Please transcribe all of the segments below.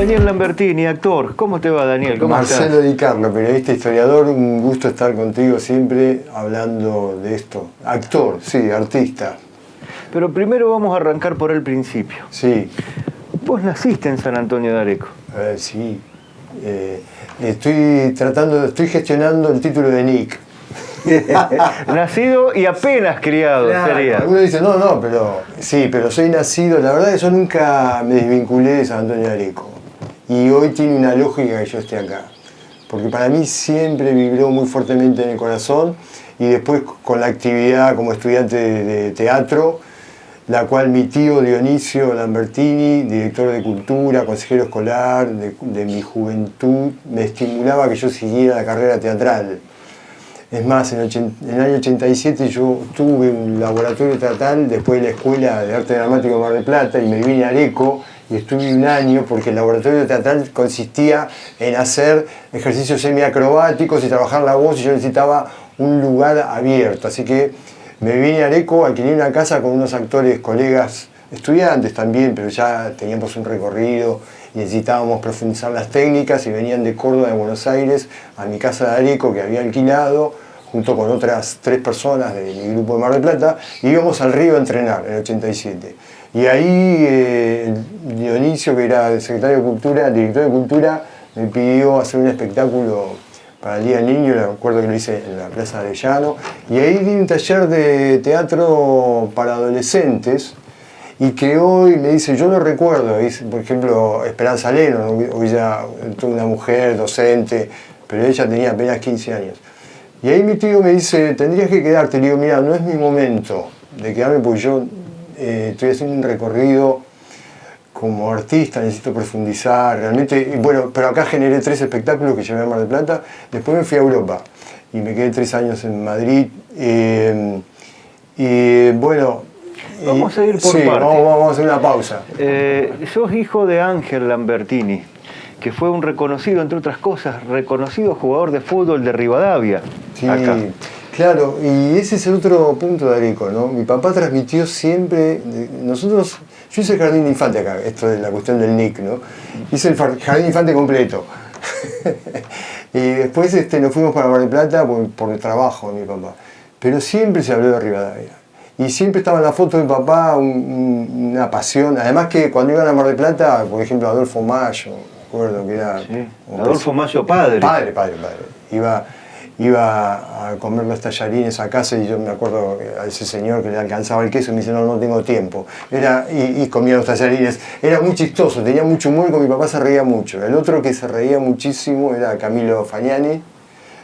Daniel Lambertini, actor. ¿Cómo te va, Daniel? ¿Cómo estás? Marcelo Di Carlo, periodista, historiador. Un gusto estar contigo siempre hablando de esto. Actor, sí, artista. Pero primero vamos a arrancar por el principio. Sí. Vos naciste en San Antonio de Areco. Sí. Estoy gestionando el título de Nick. Nacido y apenas criado, Claro, sería. uno dice, no, pero soy nacido. La verdad es que yo nunca me desvinculé de San Antonio de Areco. Y hoy tiene una lógica que yo esté acá. Porque para mí siempre vibró muy fuertemente en el corazón, y después con la actividad como estudiante de teatro, la cual mi tío Dionisio Lambertini, director de cultura, consejero escolar de mi juventud, me estimulaba a que yo siguiera la carrera teatral. Es más, en el año 87 yo tuve un laboratorio teatral después de la Escuela de Arte Dramático de Mar del Plata, y me vine a Areco y estuve un año, porque el laboratorio teatral consistía en hacer ejercicios semiacrobáticos y trabajar la voz, y yo necesitaba un lugar abierto. Así que me vine a Areco, alquilé una casa con unos actores, colegas, estudiantes también, pero ya teníamos un recorrido y necesitábamos profundizar las técnicas, y venían de Córdoba, de Buenos Aires, a mi casa de Areco que había alquilado, junto con otras 3 personas de mi grupo de Mar del Plata, y íbamos al río a entrenar en el 87. Y ahí Dionisio, que era el secretario de Cultura, el director de Cultura, me pidió hacer un espectáculo para el Día del Niño. Me acuerdo que lo hice en la Plaza de Arellano, y ahí di un taller de teatro para adolescentes, y que hoy me dice, yo lo recuerdo, por ejemplo, Esperanza Leno, hoy ya tuvo una mujer docente, pero ella tenía apenas 15 años. Y ahí mi tío me dice, tendrías que quedarte. Le digo, mira, no es mi momento de quedarme, porque yo estoy haciendo un recorrido como artista, necesito profundizar realmente. Y bueno, pero acá generé 3 espectáculos que llevé a Mar del Plata. Después me fui a Europa y me quedé 3 años en Madrid. Y bueno, Vamos a ir por sí, partes. vamos a hacer una pausa. Sos hijo de Ángel Lambertini, que fue un reconocido, entre otras cosas, reconocido jugador de fútbol de Rivadavia. Sí, acá. claro, y ese es el otro punto de Areco, ¿no? Mi papá transmitió siempre, yo hice el jardín de infante acá, esto es la cuestión del Nick, ¿no? Hice el jardín de infante completo. Y después nos fuimos para Mar del Plata por el trabajo de mi papá. Pero siempre se habló de Rivadavia. Y siempre estaba en la foto de mi papá una pasión. Además que cuando iban a Mar del Plata, por ejemplo, Adolfo Mayo, me acuerdo que era... Sí. Adolfo Mayo padre. Padre. Iba a comer los tallarines a casa, y yo me acuerdo a ese señor que le alcanzaba el queso y me dice, no tengo tiempo. Y comía los tallarines. Era muy chistoso, tenía mucho humor, y con mi papá se reía mucho. El otro que se reía muchísimo era Camilo Fagnani.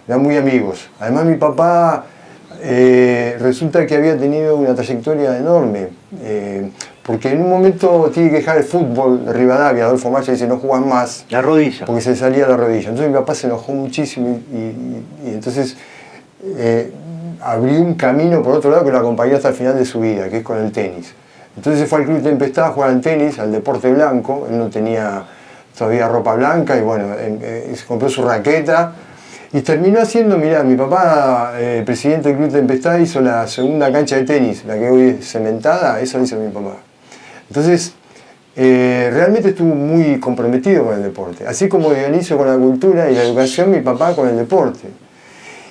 Eran muy amigos. Además mi papá resulta que había tenido una trayectoria enorme. Porque en un momento tiene que dejar el fútbol de Rivadavia. Adolfo Mayo dice, no juegan más. La rodilla. Porque se salía la rodilla. Entonces mi papá se enojó muchísimo, y entonces abrió un camino por otro lado que lo acompañó hasta el final de su vida, que es con el tenis. Entonces se fue al Club Tempestad a jugar al tenis, al deporte blanco. Él no tenía todavía ropa blanca, y bueno, se compró su raqueta. Y terminó haciendo, mirá, mi papá, presidente del Club Tempestad, hizo la segunda cancha de tenis, la que hoy es cementada, eso lo hizo mi papá. Entonces, realmente estuvo muy comprometido con el deporte. Así como Dionisio con la cultura y la educación, mi papá con el deporte.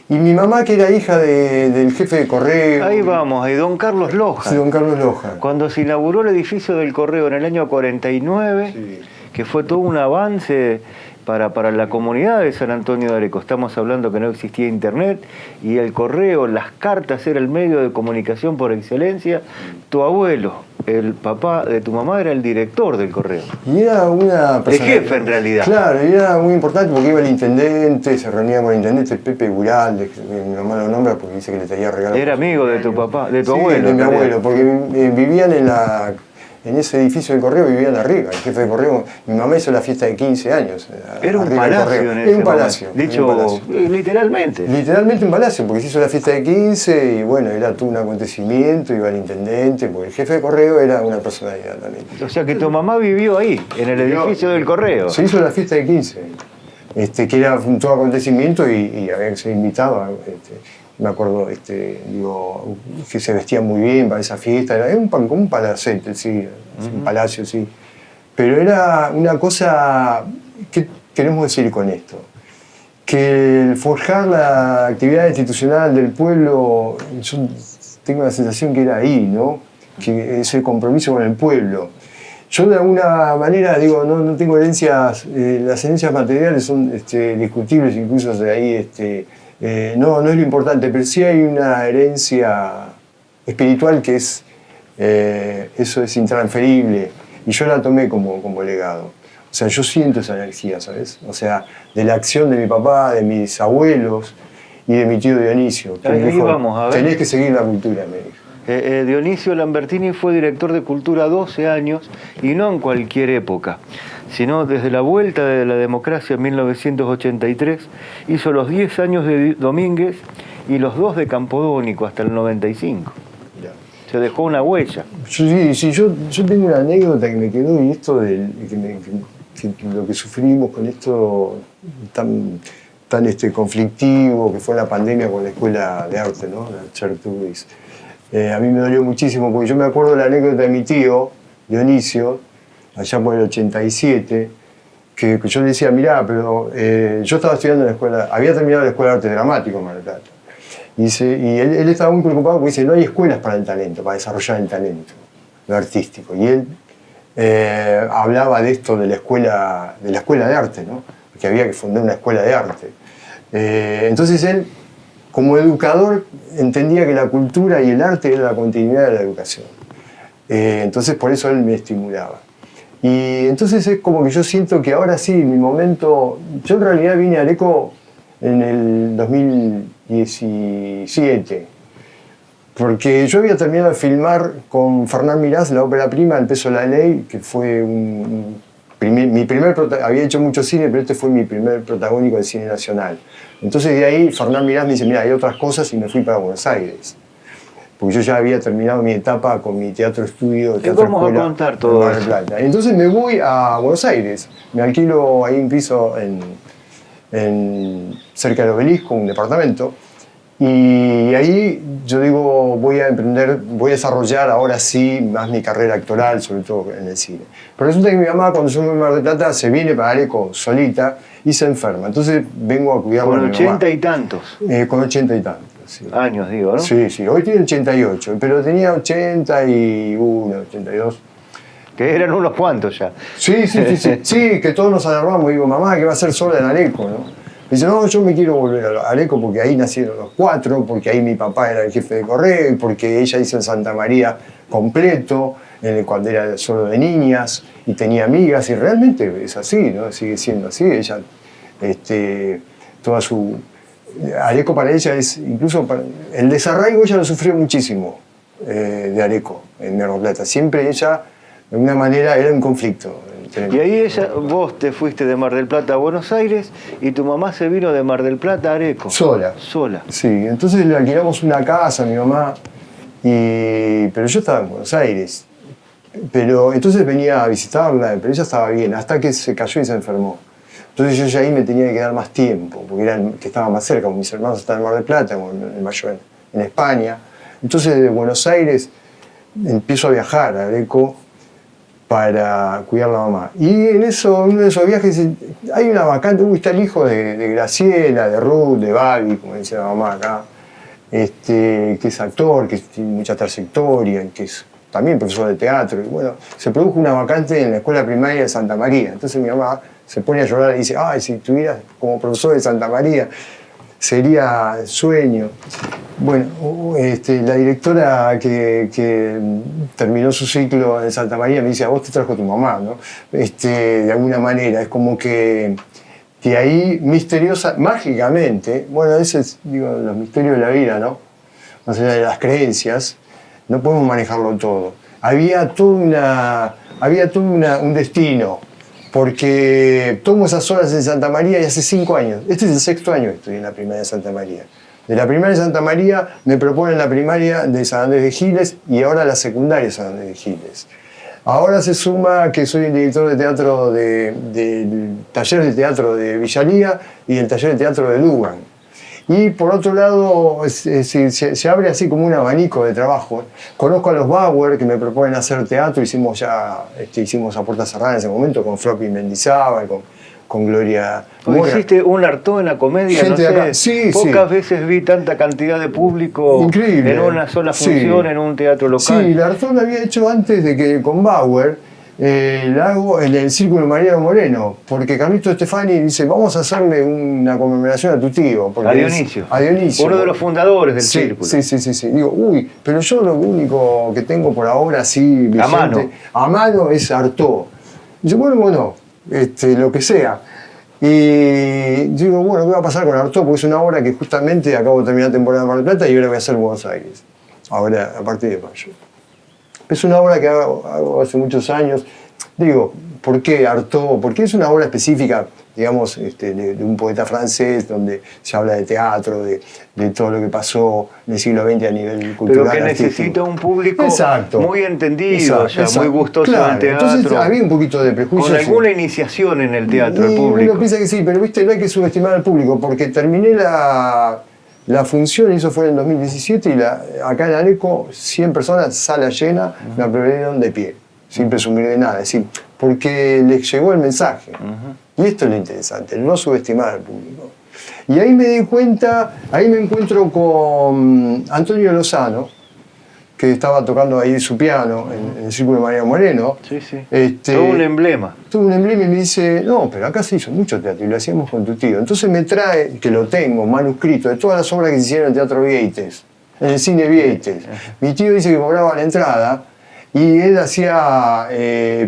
Y mi mamá, que era hija del jefe de correo. Ahí vamos, de don Carlos Loja. Sí, don Carlos Loja. Cuando se inauguró el edificio del correo en el año 49, Sí. que fue todo un avance para la comunidad de San Antonio de Areco. Estamos hablando que no existía internet, y el correo, las cartas, era el medio de comunicación por excelencia. Tu abuelo, el papá de tu mamá, era el director del correo. Y era una persona... El jefe, en realidad. Claro, y era muy importante porque iba el intendente, se reunía con el intendente Pepe Guralde, que mi mamá lo nombra porque dice que le traía regalos. Era amigo de tu papá, de tu Sí, abuelo. de mi abuelo, porque vivían en ese edificio del correo, vivían arriba. El jefe de correo, mi mamá hizo la fiesta de 15 años. Era un palacio en ese Era un palacio. Dicho literalmente. Literalmente un palacio, porque se hizo la fiesta de 15 y bueno, era todo un acontecimiento, iba el intendente, porque el jefe de correo era una personalidad también. O sea que tu mamá vivió ahí, en el edificio del correo. Se hizo la fiesta de 15, que era un todo acontecimiento, y había que ser invitado. Me acuerdo, que se vestía muy bien para esa fiesta. Era como un palacete, sí, un palacio, sí. pero era una cosa, ¿qué queremos decir con esto? Que el forjar la actividad institucional del pueblo, yo tengo la sensación que era ahí, ¿no? Que ese compromiso con el pueblo. Yo de alguna manera digo, no tengo herencias, las herencias materiales son discutibles, incluso de ahí, no es lo importante, pero sí hay una herencia espiritual que es, eso es intransferible, y yo la tomé como legado. O sea, yo siento esa energía, ¿sabes? O sea, de la acción de mi papá, de mis abuelos y de mi tío Dionisio. Que me dijo, vamos a ver. Tenés que seguir la cultura, me dijo. Dionisio Lambertini fue director de Cultura 12 años, y no en cualquier época, sino desde la vuelta de la democracia en 1983, hizo los 10 años de Domínguez y los 2 de Campodónico hasta el 95. Ya. Se dejó una huella. Yo tengo una anécdota que me quedó, y esto de lo que sufrimos con esto tan conflictivo que fue la pandemia con la Escuela de Arte, ¿no? La Chertubis. A mí me dolió muchísimo, porque yo me acuerdo de la anécdota de mi tío, Dionisio, allá por el 87, que yo le decía, mirá, pero yo estaba estudiando en la escuela, había terminado la Escuela de Arte Dramático en Mar del Plata. Y él estaba muy preocupado porque dice, no hay escuelas para el talento, para desarrollar el talento, lo artístico. Y él hablaba de esto de la escuela de arte, ¿no? Que había que fundar una escuela de arte. Entonces él, como educador, entendía que la cultura y el arte era la continuidad de la educación. Entonces por eso él me estimulaba. Y entonces es como que yo siento que ahora sí, mi momento... Yo en realidad vine a Areco en el 2017, porque yo había terminado de filmar con Fernán Mirás la ópera prima El peso de la ley, que fue había hecho mucho cine, pero este fue mi primer protagónico del cine nacional. Entonces de ahí Fernán Mirás me dice, mira, hay otras cosas, y me fui para Buenos Aires. Porque yo ya había terminado mi etapa con mi teatro estudio, teatro vamos escuela, a contar todo en Mar del Plata. Entonces me voy a Buenos Aires, me alquilo ahí un piso cerca del Obelisco, un departamento, y ahí yo digo, voy a desarrollar ahora sí más mi carrera actoral, sobre todo en el cine. Pero resulta que mi mamá, cuando yo me voy a Mar del Plata, se viene para Areco solita y se enferma. Entonces vengo a cuidarla. Con 80 y tantos. Con 80 y tantos. Sí. Años, digo, ¿no? Sí, hoy tiene 88, pero tenía 81, 82. Que eran unos cuantos ya. Sí, que todos nos alarmamos. Digo, mamá, ¿qué va a hacer sola en Areco, no? Dice, no, yo me quiero volver a Areco porque ahí nacieron los 4, porque ahí mi papá era el jefe de correo, y porque ella hizo en Santa María completo, cuando era solo de niñas, y tenía amigas, y realmente es así, ¿no? Sigue siendo así. Ella, toda su... Areco para ella es, incluso el desarraigo ella lo sufrió muchísimo de Areco en Mar del Plata. Siempre ella, de alguna manera, era un conflicto. Y ahí vos te fuiste de Mar del Plata a Buenos Aires, y tu mamá se vino de Mar del Plata a Areco. Sola. Sí, entonces le alquilamos una casa a mi mamá, pero yo estaba en Buenos Aires. Pero entonces venía a visitarla, pero ella estaba bien, hasta que se cayó y se enfermó. Entonces yo ya ahí me tenía que quedar más tiempo, porque era el que estaba más cerca, como mis hermanos estaban en Mar del Plata, el mayor en España. Entonces de Buenos Aires empiezo a viajar a Areco para cuidar a la mamá. Y en uno de esos viajes, hay una vacante, está el hijo de Graciela, de Ruth, de Babi, como dice la mamá acá, que es actor, que tiene mucha trayectoria, que es también profesor de teatro. Y bueno, se produjo una vacante en la escuela primaria de Santa María. Entonces mi mamá se pone a llorar y dice, ay, si estuvieras como profesor de Santa María, sería sueño. Bueno, la directora que terminó su ciclo en Santa María me dice, a vos te trajo tu mamá, ¿no? De alguna manera, es como que de ahí misteriosa, mágicamente, bueno, ese es, los misterios de la vida, ¿no? Más allá de las creencias, no podemos manejarlo todo. Había todo un destino, porque tomo esas horas en Santa María y hace 5 años, este es el 6º año que estoy en la primaria de Santa María. De la primaria de Santa María me proponen la primaria de San Andrés de Giles y ahora la secundaria de San Andrés de Giles. Ahora se suma que soy el director de teatro del taller de teatro de Villalía y del taller de teatro de Lugan. Y por otro lado, se abre así como un abanico de trabajo. Conozco a los Bauer que me proponen hacer teatro, hicimos a puerta cerrada en ese momento con Floppy Mendizábal, con Gloria Mora. Hiciste un Artaud en la comedia, Gente no sé, de acá. Sí, pocas veces vi tanta cantidad de público increíble. En una sola función, en un teatro local. Sí, la Artaud la había hecho antes de que con Bauer. La hago en el Círculo Mariano Moreno, porque Carlito Stefani dice, vamos a hacerle una conmemoración a tu tío. A Dionisio. A Dionisio. Uno de los fundadores del Círculo. Sí. Digo, pero yo lo único que tengo por ahora, sí, vigente, a mano es Artaud. Dice, bueno, lo que sea. Y digo, ¿qué va a pasar con Artaud? Porque es una obra que justamente acabo de terminar la temporada de Mar del Plata y ahora voy a hacer Buenos Aires. Ahora, a partir de mayo. Es una obra que hago hace muchos años. Digo, ¿por qué Artaud? Porque es una obra específica, digamos, de un poeta francés, donde se habla de teatro, de todo lo que pasó en el siglo XX a nivel cultural. Pero que artístico. necesita un público exacto, muy entendido, exacto, muy gustoso claro, del teatro. Entonces había un poquito de prejuicio. Con alguna iniciación en el teatro, el público. Uno piensa que sí, pero viste, no hay que subestimar al público, porque terminé la función, y eso fue en el 2017, y acá en Areco, 100 personas, sala llena, me aplaudieron de pie, sin presumir de nada, es decir, porque les llegó el mensaje. Y esto es lo interesante, no subestimar al público. Y ahí me di cuenta, ahí me encuentro con Antonio Lozano, que estaba tocando ahí su piano en el Círculo de Mariano Moreno. Sí. Todo un emblema. Todo un emblema y me dice, no, pero acá se hizo mucho teatro y lo hacíamos con tu tío. Entonces me trae, que lo tengo, manuscrito, de todas las obras que se hicieron en el Teatro Vieites, en el Cine Vieites. Mi tío dice que cobraba la entrada y él hacía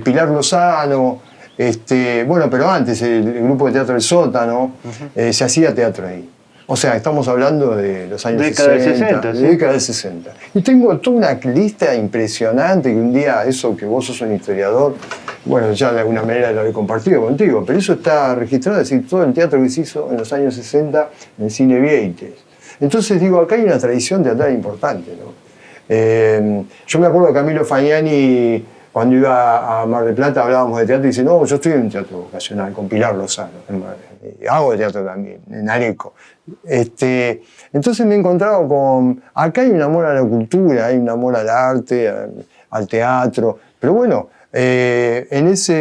Pilar Lozano, pero antes el grupo de teatro del Sótano, se hacía teatro ahí. O sea, estamos hablando de los años década 60. De década del 60. Y tengo toda una lista impresionante que un día, eso que vos sos un historiador, ya de alguna manera lo he compartido contigo, pero eso está registrado, es decir, todo el teatro que se hizo en los años 60 en el Cine Vieites. Entonces digo, acá hay una tradición teatral importante, ¿no? Yo me acuerdo de Camilo Fagnani, cuando iba a Mar del Plata hablábamos de teatro y dice, no, yo estoy en un teatro vocacional con Pilar Lozano, hago de teatro también, en Areco. Entonces me he encontrado con, acá hay un amor a la cultura, hay un amor al arte, al teatro, pero eso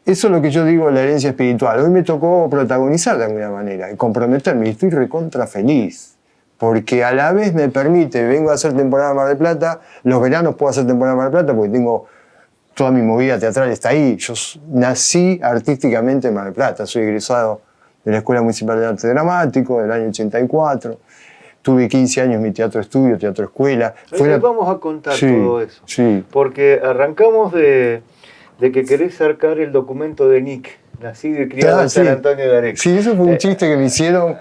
es lo que yo digo, la herencia espiritual. Hoy me tocó protagonizar de alguna manera y comprometerme, y estoy recontra feliz. Porque a la vez me permite, vengo a hacer temporada de Mar del Plata, los veranos puedo hacer temporada de Mar del Plata porque tengo toda mi movida teatral está ahí. Yo nací artísticamente en Mar del Plata, soy egresado de la Escuela Municipal de Arte Dramático del año 84, tuve 15 años en mi teatro estudio, teatro escuela. Vamos a contar todo eso, porque arrancamos de que querés sacar el documento de Nick, nacido y criado en San Antonio de Areco. Sí, eso fue un chiste que me hicieron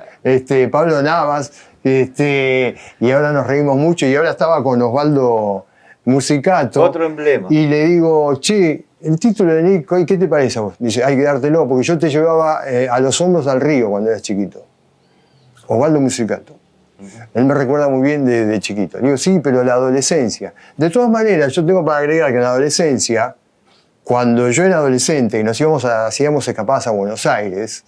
Pablo Navas, y ahora nos reímos mucho, y ahora estaba con Osvaldo Musicato. Otro emblema. Y le digo, che, el título de Nick, ¿qué te parece a vos? Dice, hay que dártelo, porque yo te llevaba a los hombros al río cuando eras chiquito. Osvaldo Musicato. Él me recuerda muy bien de chiquito. Digo, sí, pero la adolescencia. De todas maneras, yo tengo para agregar que en la adolescencia, cuando yo era adolescente y nos hacíamos escapadas a Buenos Aires.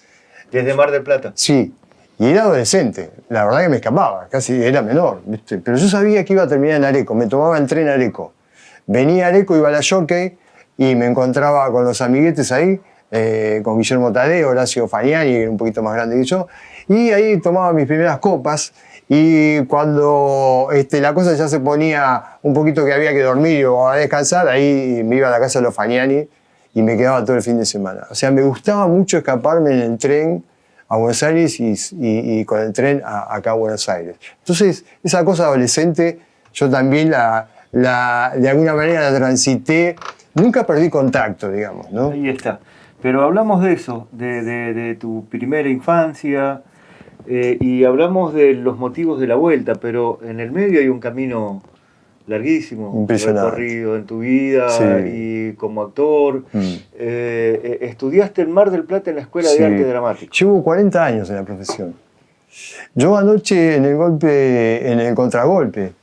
¿Desde Mar del Plata? Sí. Y era adolescente, la verdad que me escapaba, casi era menor, ¿viste? Pero yo sabía que iba a terminar en Areco, me tomaba el tren a Areco. Venía a Areco, iba a la Jockey y me encontraba con los amiguetes ahí, con Guillermo Tadeo, Horacio Fagnani, que era un poquito más grande que yo, y ahí tomaba mis primeras copas, y cuando la cosa ya se ponía un poquito que había que dormir o a descansar, ahí me iba a la casa de los Fagnani y me quedaba todo el fin de semana. O sea, me gustaba mucho escaparme en el tren a Buenos Aires y con el tren acá a Buenos Aires. Entonces, esa cosa adolescente, yo también de alguna manera la transité, nunca perdí contacto, digamos, ¿no? Ahí está. Pero hablamos de eso, de tu primera infancia, y hablamos de los motivos de la vuelta, pero en el medio hay un camino larguísimo, impresionante, recorrido en tu vida, y como actor. Estudiaste en Mar del Plata en la Escuela de Arte Dramático. Llevo 40 años en la profesión. Yo anoche en el contragolpe,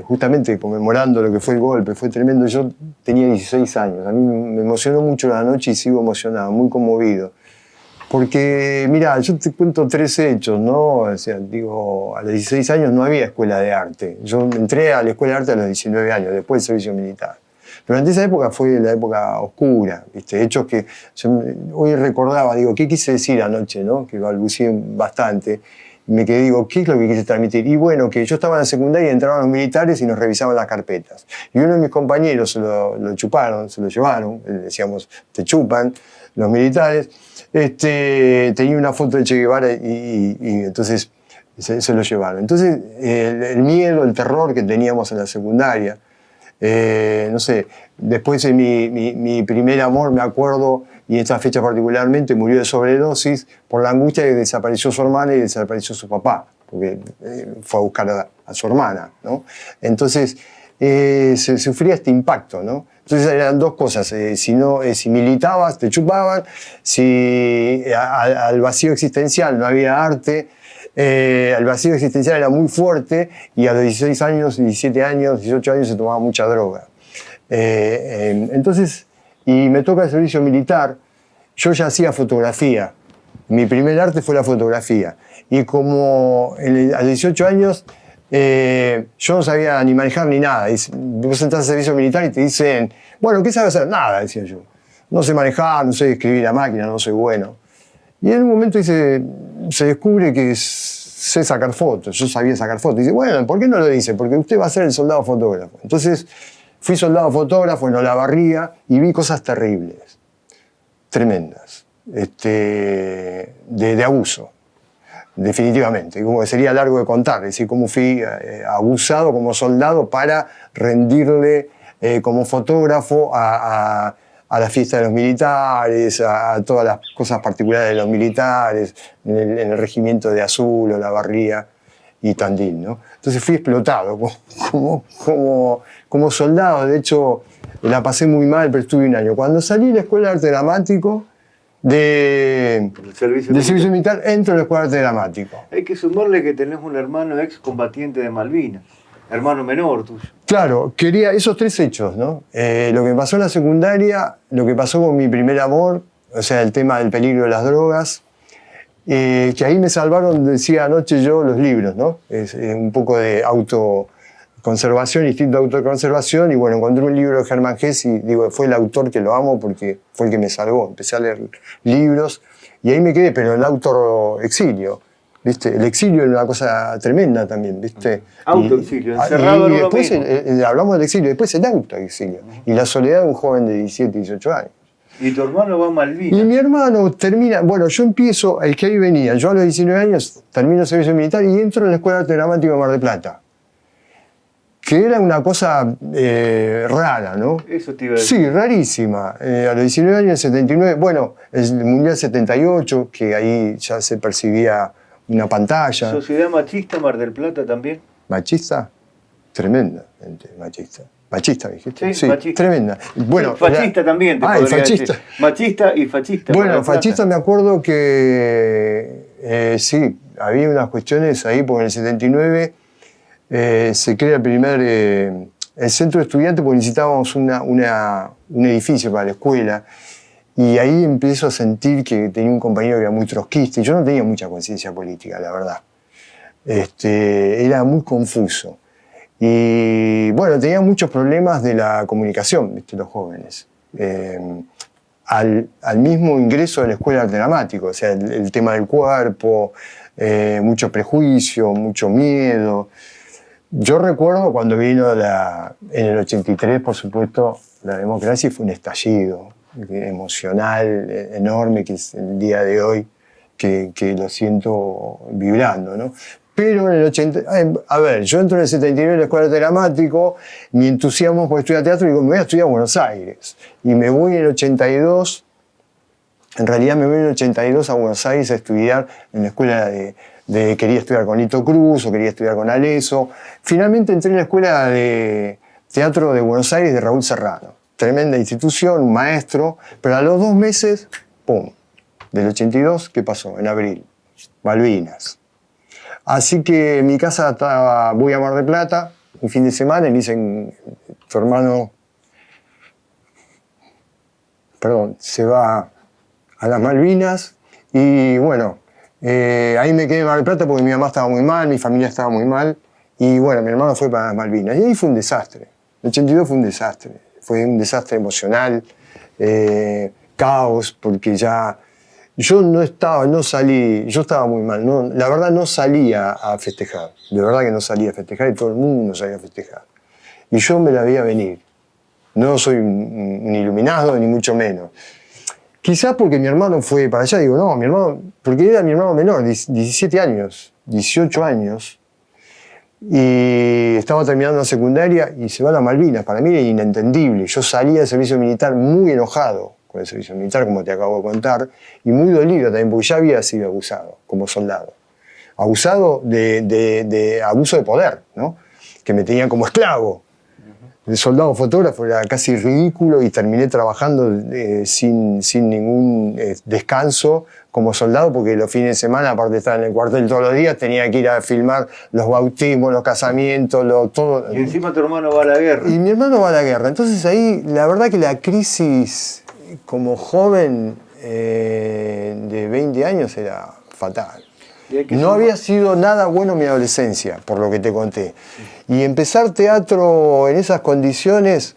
justamente conmemorando lo que fue el golpe, fue tremendo. Yo tenía 16 años, a mí me emocionó mucho la noche y sigo emocionado, muy conmovido. Porque, mira, yo te cuento 3 hechos, ¿no? O sea, digo, a los 16 años no había escuela de arte. Yo entré a la escuela de arte a los 19 años, después del servicio militar. Durante esa época fue la época oscura, ¿viste? Hechos que hoy recordaba, digo, ¿qué quise decir anoche, no? Que balbucié bastante. Me quedé, digo, ¿qué es lo que quise transmitir? Y bueno, que yo estaba en la secundaria y entraban los militares y nos revisaban las carpetas. Y uno de mis compañeros se lo chuparon, se lo llevaron, decíamos, te chupan, los militares. Tenía una foto de Che Guevara y entonces se lo llevaron. Entonces, el miedo, el terror que teníamos en la secundaria, no sé, después de mi primer amor, me acuerdo, y en esta fecha particularmente, murió de sobredosis por la angustia de que desapareció su hermana y desapareció su papá, porque fue a buscar a su hermana, ¿no? Entonces, se sufría este impacto, ¿no? Entonces eran 2 cosas, si militabas, te chupaban, si al vacío existencial no había arte, el vacío existencial era muy fuerte y a los 16 años, 17 años, 18 años se tomaba mucha droga. Entonces, y me toca el servicio militar, yo ya hacía fotografía. Mi primer arte fue la fotografía. Y como a los 18 años yo no sabía ni manejar ni nada. Vos entras al servicio militar y te dicen, bueno, ¿qué sabes hacer? Nada, decía yo. No sé manejar, no sé escribir a máquina, no soy bueno. Y en un momento se descubre que sé sacar fotos. Yo sabía sacar fotos. Y dice, bueno, ¿por qué no lo dice? Porque usted va a ser el soldado fotógrafo. Entonces fui soldado fotógrafo en Olavarría y vi cosas terribles, tremendas, de abuso. Definitivamente, como que sería largo de contar, es decir, cómo fui abusado como soldado para rendirle como fotógrafo a la fiesta de los militares, a todas las cosas particulares de los militares, en el regimiento de Azul, Olavarría y Tandil, ¿no? Entonces fui explotado como soldado, de hecho la pasé muy mal, pero estuve 1 año. Cuando salí de la Escuela de Arte Dramático, del servicio militar, entro en la Escuela de Arte Dramático. Hay que sumarle que tenés un hermano excombatiente de Malvinas, hermano menor tuyo. Claro, quería esos 3 hechos, ¿no? Lo que pasó en la secundaria, lo que pasó con mi primer amor, o sea, el tema del peligro de las drogas, que ahí me salvaron, decía anoche yo, los libros, ¿no? Es un poco de autoconservación, instinto de autoconservación, y bueno, encontré un libro de Germán Hesse y digo, fue el autor que lo amo porque fue el que me salvó. Empecé a leer libros y ahí me quedé, pero el autoexilio, ¿viste? El exilio era una cosa tremenda también, ¿viste? Autoexilio, encerrado en uno después mismo. hablamos del exilio, después el autoexilio y la soledad de un joven de 17, 18 años. Y tu hermano va a Malvinas. Y mi hermano termina, bueno, yo empiezo, el que ahí venía, yo a los 19 años termino el servicio militar y entro en la Escuela de Arte Dramático de Mar del Plata. Que era una cosa rara, ¿no? Eso te iba a decir. Sí, rarísima. A los 19 años, el 79, bueno, el Mundial 78, que ahí ya se percibía una pantalla. ¿Sociedad machista Mar del Plata también? ¿Machista? Tremenda gente machista. ¿Machista dijiste? Sí, machista. Tremenda. Bueno, fascista también, te podría fascista. decir. Machista y fascista. Bueno, fascista me acuerdo que sí, había unas cuestiones ahí, porque en el 79 se crea el centro de estudiantes porque necesitábamos un edificio para la escuela. Y ahí empiezo a sentir que tenía un compañero que era muy trotskista y yo no tenía mucha conciencia política, la verdad. Era muy confuso. Y bueno, tenía muchos problemas de la comunicación, ¿viste? Los jóvenes. Al mismo ingreso de la Escuela de Arte Dramático, o sea, el tema del cuerpo, mucho prejuicio, mucho miedo. Yo recuerdo cuando vino en el 83, por supuesto, la democracia, y fue un estallido emocional enorme, que es el día de hoy que lo siento vibrando, ¿no? Pero en el 80, a ver, yo entro en el 79 en la Escuela de Arte Dramático, mi entusiasmo por estudiar teatro, y digo, me voy a estudiar a Buenos Aires. Y me voy en el 82, en realidad me voy en el 82 a Buenos Aires a estudiar en la escuela quería estudiar con Lito Cruz o quería estudiar con Aleso. Finalmente entré en la Escuela de Teatro de Buenos Aires de Raúl Serrano. Tremenda institución, un maestro, pero a los 2 meses, ¡pum! Del 82, ¿qué pasó? En abril, Malvinas. Así que en mi casa voy a Mar del Plata un fin de semana y me dicen, tu hermano, se va a las Malvinas Y bueno, ahí me quedé en Mar del Plata porque mi mamá estaba muy mal, mi familia estaba muy mal. Y bueno, mi hermano fue para las Malvinas. Y ahí fue un desastre. El 82 fue un desastre. Fue un desastre emocional, caos, porque ya... Yo no salí, yo estaba muy mal. No, la verdad no salía a festejar. De verdad que no salía a festejar y todo el mundo salía a festejar. Y yo me la veía venir. No soy un iluminado, ni mucho menos. Quizás porque mi hermano fue para allá, digo, no, mi hermano, porque era mi hermano menor, 17 años, 18 años, y estaba terminando la secundaria y se va a las Malvinas. Para mí era inentendible. Yo salía del servicio militar muy enojado con el servicio militar, como te acabo de contar, y muy dolido también, porque ya había sido abusado como soldado. Abusado de abuso de poder, ¿no? Que me tenían como esclavo. El soldado fotógrafo era casi ridículo y terminé trabajando sin ningún descanso como soldado, porque los fines de semana, aparte de estar en el cuartel todos los días, tenía que ir a filmar los bautismos, los casamientos, todo. Y encima tu hermano va a la guerra. Y mi hermano va a la guerra. Entonces ahí, la verdad que la crisis como joven de 20 años era fatal. No había sido nada bueno mi adolescencia, por lo que te conté. Y empezar teatro en esas condiciones,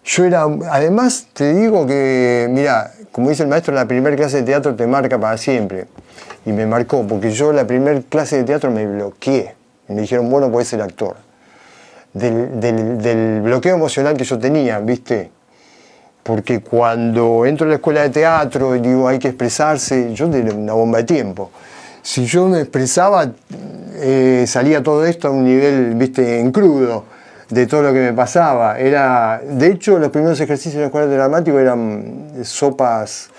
yo era... Además, te digo que, mira, como dice el maestro, la primera clase de teatro te marca para siempre. Y me marcó, porque yo la primera clase de teatro me bloqueé. Me dijeron, bueno, podés ser actor. Del bloqueo emocional que yo tenía, ¿viste? Porque cuando entro a la escuela de teatro y digo, hay que expresarse, yo tenía una bomba de tiempo. Si yo me expresaba, salía todo esto a un nivel, viste, en crudo, de todo lo que me pasaba. De hecho, los primeros ejercicios en la escuela de dramático eran sopas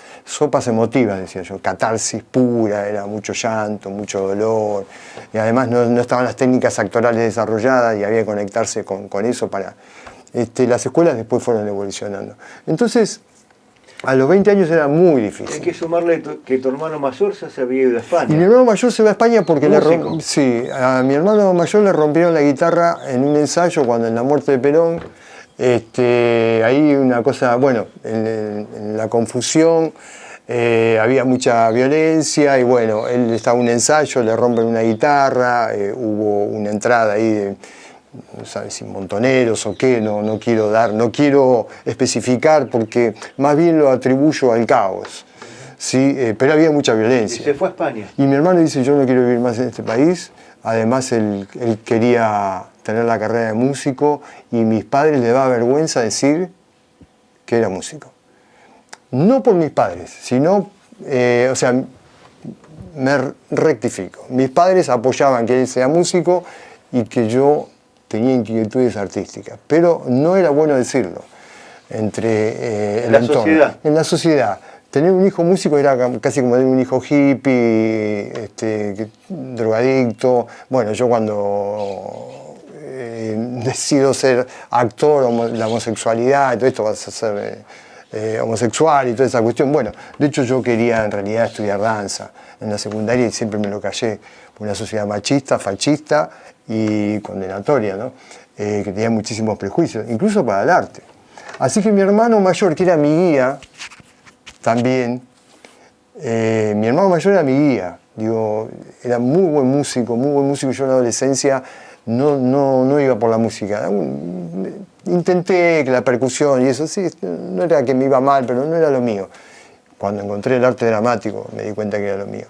emotivas, decía yo, catarsis pura, era mucho llanto, mucho dolor. Y además no estaban las técnicas actorales desarrolladas y había que conectarse con eso para... las escuelas después fueron evolucionando. Entonces, a los 20 años era muy difícil. Hay que sumarle que tu hermano mayor ya se había ido a España. Y mi hermano mayor se va a España porque a mi hermano mayor le rompieron la guitarra en un ensayo cuando en la muerte de Perón. Ahí una cosa, bueno, en la confusión había mucha violencia y bueno, él estaba en un ensayo, le rompen una guitarra, hubo una entrada ahí de... no sabes si montoneros o qué, no quiero especificar porque más bien lo atribuyo al caos, ¿sí? Pero había mucha violencia. Y se fue a España. Y mi hermano dice, yo no quiero vivir más en este país, además él quería tener la carrera de músico y mis padres le daba vergüenza decir que era músico. No por mis padres, sino, me rectifico. Mis padres apoyaban que él sea músico y que yo tenía inquietudes artísticas, pero no era bueno decirlo entre el entorno. Sociedad. En la sociedad. Tener un hijo músico era casi como tener un hijo hippie, drogadicto. Bueno, yo cuando decido ser actor, la homosexualidad, y todo esto vas a ser homosexual y toda esa cuestión. Bueno, de hecho yo quería en realidad estudiar danza en la secundaria y siempre me lo callé por una sociedad machista, fascista y condenatoria, ¿no? Que tenía muchísimos prejuicios, incluso para el arte. Así que mi hermano mayor, que era mi guía, también, mi hermano mayor era mi guía, digo, era muy buen músico, yo en la adolescencia no iba por la música, intenté que la percusión y eso, sí, no era que me iba mal, pero no era lo mío. Cuando encontré el arte dramático me di cuenta que era lo mío.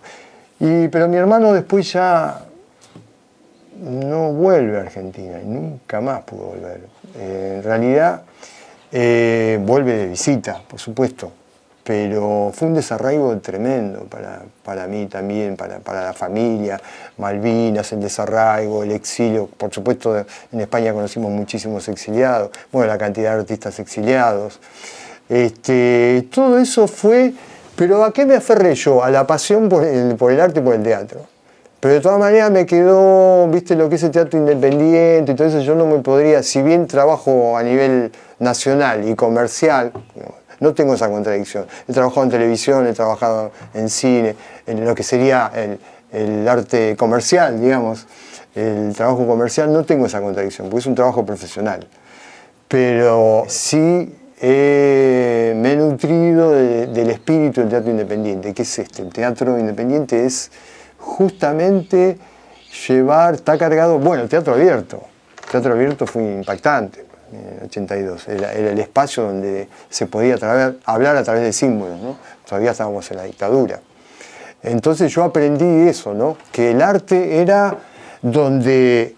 Pero mi hermano después ya no vuelve a Argentina y nunca más pudo volver. En realidad vuelve de visita, por supuesto, pero fue un desarraigo tremendo para mí también, para la familia, Malvinas, el desarraigo, el exilio. Por supuesto, en España conocimos muchísimos exiliados, bueno, la cantidad de artistas exiliados. Todo eso fue, pero ¿a qué me aferré yo? A la pasión por el arte y por el teatro. Pero de todas maneras me quedó, viste, lo que es el teatro independiente y todo eso, yo no me podría, si bien trabajo a nivel nacional y comercial, no tengo esa contradicción. He trabajado en televisión, he trabajado en cine, en lo que sería el arte comercial, digamos, el trabajo comercial, no tengo esa contradicción, porque es un trabajo profesional. Pero sí me he nutrido del espíritu del teatro independiente. ¿Qué es este? El teatro independiente es justamente está cargado, bueno, el teatro abierto. El teatro abierto fue impactante en el 82. Era el espacio donde se podía hablar a través de símbolos, ¿no? Todavía estábamos en la dictadura. Entonces yo aprendí eso, ¿no? Que el arte era donde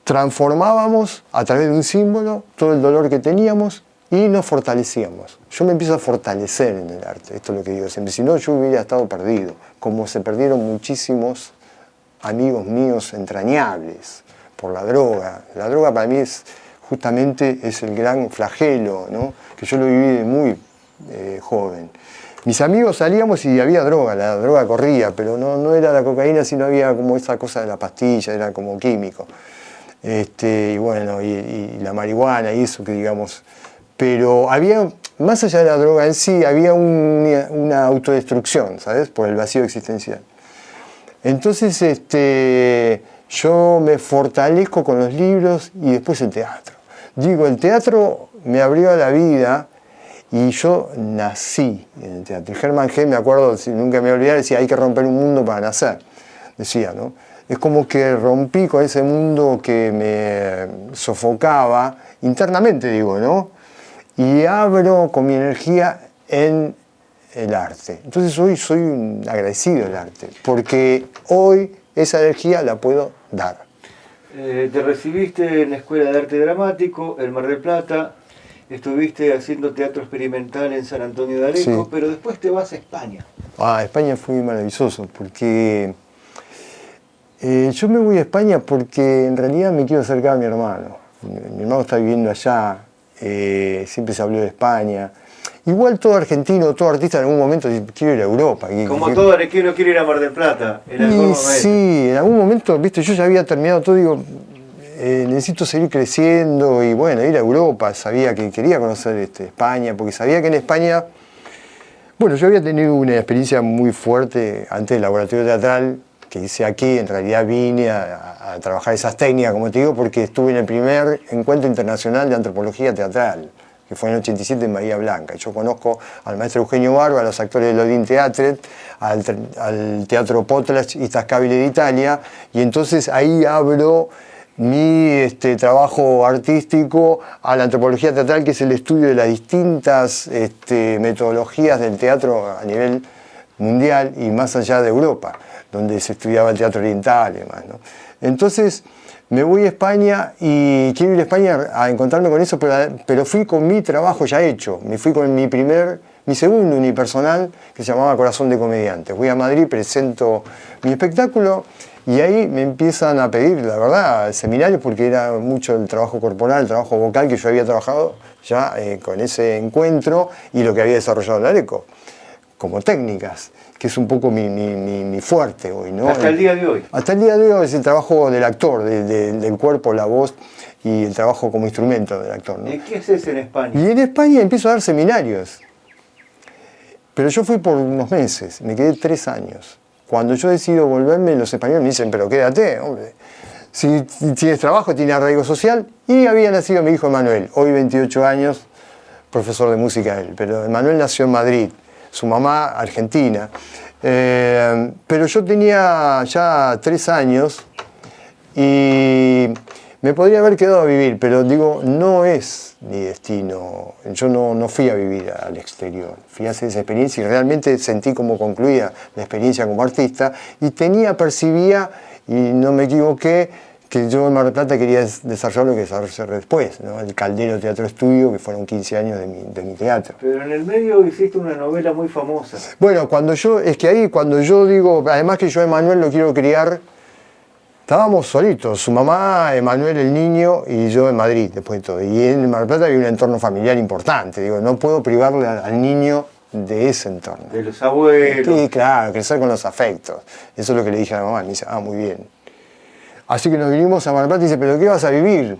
transformábamos a través de un símbolo todo el dolor que teníamos y nos fortalecíamos. Yo me empiezo a fortalecer en el arte, esto es lo que digo siempre. Si no, yo hubiera estado perdido, como se perdieron muchísimos amigos míos entrañables por la droga. La droga para mí justamente es el gran flagelo, ¿no? Que yo lo viví de muy joven. Mis amigos salíamos y había droga, la droga corría, pero no era la cocaína, sino había como esa cosa de la pastilla, era como químico. Y bueno, y la marihuana y eso que digamos. Pero había, más allá de la droga en sí, había una autodestrucción, ¿sabes? Por el vacío existencial. Entonces yo me fortalezco con los libros y después el teatro. Digo, el teatro me abrió a la vida y yo nací en el teatro. Germán G, me acuerdo, nunca me voy a olvidar, decía, hay que romper un mundo para nacer. Decía, ¿no? Es como que rompí con ese mundo que me sofocaba, internamente digo, ¿no? Y abro con mi energía en el arte. Entonces hoy soy un agradecido del arte, porque hoy esa energía la puedo dar. Te recibiste en la Escuela de Arte Dramático, en Mar del Plata, estuviste haciendo teatro experimental en San Antonio de Areco, sí. Pero después te vas a España. España fue muy maravilloso, porque yo me voy a España porque en realidad me quiero acercar a mi hermano. Mi hermano está viviendo allá, siempre se habló de España. Igual todo argentino, todo artista en algún momento dice, quiero ir a Europa. Como todo arequino quiere ir a Mar del Plata, en algún momento. Sí, en algún momento, viste, yo ya había terminado todo, digo, necesito seguir creciendo y bueno, ir a Europa. Sabía que quería conocer España, porque sabía que en España, bueno, yo había tenido una experiencia muy fuerte antes del laboratorio teatral que hice aquí. En realidad vine a trabajar esas técnicas, como te digo, porque estuve en el primer encuentro internacional de antropología teatral, que fue en el 87 en Bahía Blanca. Yo conozco al maestro Eugenio Barba, a los actores del Odin Theatret, al Teatro Potlatch y Tascabile de Italia, y entonces ahí abro mi trabajo artístico a la antropología teatral, que es el estudio de las distintas metodologías del teatro a nivel mundial y más allá de Europa, donde se estudiaba el teatro oriental y demás, ¿no? Entonces me voy a España y quiero ir a España a encontrarme con eso, pero fui con mi trabajo ya hecho. Me fui con mi segundo unipersonal, que se llamaba Corazón de Comediante. Voy a Madrid, presento mi espectáculo y ahí me empiezan a pedir, la verdad, seminarios, porque era mucho el trabajo corporal, el trabajo vocal que yo había trabajado ya con ese encuentro y lo que había desarrollado en Areco, como técnicas, que es un poco mi fuerte hoy, ¿no? Hasta el día de hoy. Hasta el día de hoy es el trabajo del actor, del cuerpo, la voz y el trabajo como instrumento del actor, ¿no? ¿Y qué haces en España? Y en España empiezo a dar seminarios. Pero yo fui por unos meses, me quedé 3 años. Cuando yo decido volverme, los españoles me dicen, pero quédate, hombre. Si tienes trabajo, tienes arraigo social. Y había nacido mi hijo Emanuel, hoy 28 años, profesor de música él. Pero Emanuel nació en Madrid, su mamá argentina. Pero yo tenía ya 3 años y me podría haber quedado a vivir, pero digo, no es mi destino. Yo no fui a vivir al exterior, fui a hacer esa experiencia y realmente sentí como concluía la experiencia como artista y percibía, y no me equivoqué, que yo en Mar del Plata quería desarrollar lo que desarrollé después, ¿no? El Caldero Teatro Estudio, que fueron 15 años de mi teatro. Pero en el medio hiciste una novela muy famosa. Bueno, cuando yo digo, además que yo a Emanuel lo quiero criar, estábamos solitos, su mamá, Emanuel el niño y yo en Madrid después de todo. Y en Mar del Plata había un entorno familiar importante, digo, no puedo privarle al niño de ese entorno. De los abuelos. Sí, claro, crecer con los afectos. Eso es lo que le dije a la mamá, me dice, muy bien. Así que nos vinimos a Mar del Plata y dice, ¿pero qué vas a vivir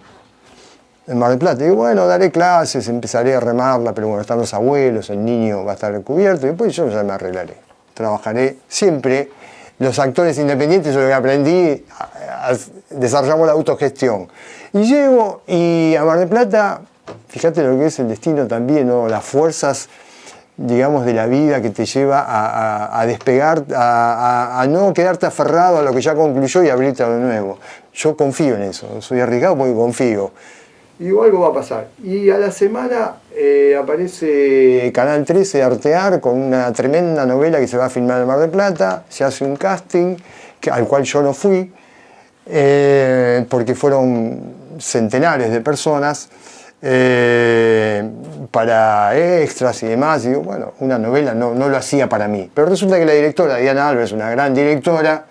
en Mar del Plata? Y digo, bueno, daré clases, empezaré a remarla, pero bueno, están los abuelos, el niño va a estar cubierto, y después yo ya me arreglaré. Trabajaré siempre. Los actores independientes, yo lo que aprendí, desarrollamos la autogestión. Y llego y a Mar del Plata Fíjate lo que es el destino también, ¿no? Las fuerzas, digamos, de la vida que te lleva a despegar, a no quedarte aferrado a lo que ya concluyó y abrirte a lo nuevo. Yo confío en eso, soy arriesgado porque confío. Y digo, algo va a pasar. Y a la semana aparece Canal 13 Artear con una tremenda novela que se va a filmar en Mar del Plata, se hace un casting al cual yo no fui, porque fueron centenares de personas, para extras y demás. Y digo, bueno, una novela no lo hacía para mí. Pero resulta que la directora, Diana Alves, una gran directora,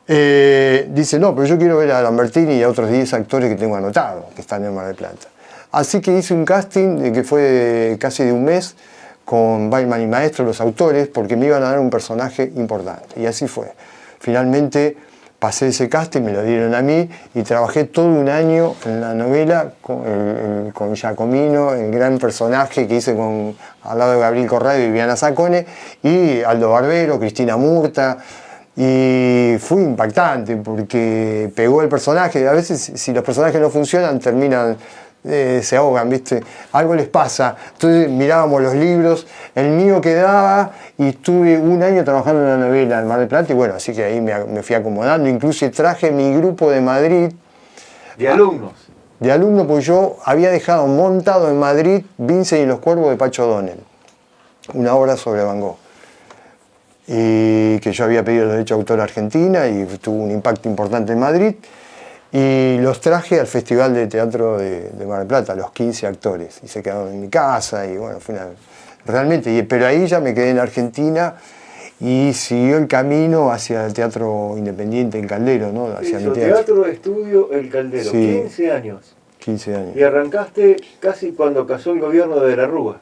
dice, no, pero yo quiero ver a Lambertini y a otros 10 actores que tengo anotados, que están en Mar del Plata. Así que hice un casting que fue casi de un mes, con Weilman y Maestro, los autores, porque me iban a dar un personaje importante. Y así fue. Finalmente pasé ese casting, me lo dieron a mí y trabajé todo un año en la novela con Giacomino, el gran personaje que hice al lado de Gabriel Corrado y Viviana Zacone, y Aldo Barbero, Cristina Murta. Y fue impactante porque pegó el personaje. A veces, si los personajes no funcionan, terminan, se ahogan, ¿viste? Algo les pasa. Entonces mirábamos los libros, el mío quedaba y estuve un año trabajando en la novela en Mar del Plata y bueno, así que ahí me fui acomodando. Incluso traje mi grupo de Madrid. ¿De alumnos? De alumnos, porque yo había dejado montado en Madrid Vincent y los Cuervos de Pacho O'Donnell, una obra sobre Van Gogh. Y que yo había pedido los derechos de autor a Argentina y tuvo un impacto importante en Madrid. Y los traje al Festival de Teatro de Mar del Plata, los 15 actores. Y se quedaron en mi casa y bueno, fue realmente. Pero ahí ya me quedé en Argentina y siguió el camino hacia el teatro independiente en Caldero, ¿no? Hacia mi teatro estudio El Caldero, sí, 15 años. 15 años. Y arrancaste casi cuando casó el gobierno de la Rúa.